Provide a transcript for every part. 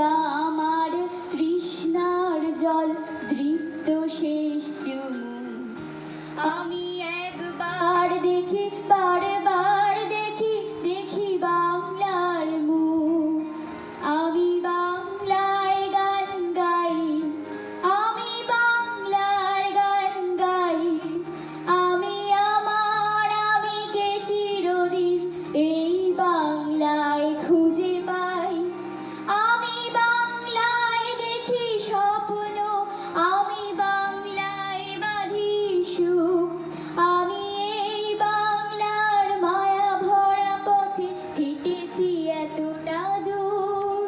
বাংলা আমার তৃষ্ণার জল দৃপ্ত শেষ চুমু। আমি একবার দেখি বারবার দেখি দেখি বাংলার মুখ। আমি বাংলায় গান গাই, আমি বাংলার গান গাই। আমি আমার আমিকে চিরদিন এই বাংলায় খুঁজে পাই। আমি বাংলায় দেখি স্বপ্ন, আমি বাংলায় বাঁধি সুখ। আমি এই বাংলার মায়া ভরা পথে হেঁটেছি এতটা দূর।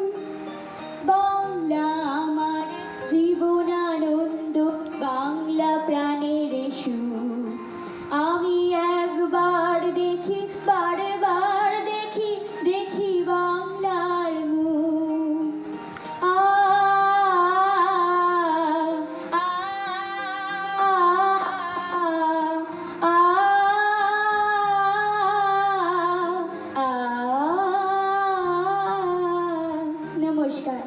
বাংলা আমার জীবনানন্দ, বাংলা প্রাণের সুর। আমি একবার দেখি বারবার দেখি দেখি বাংলার মুখ। আ আ আ নমস্কার।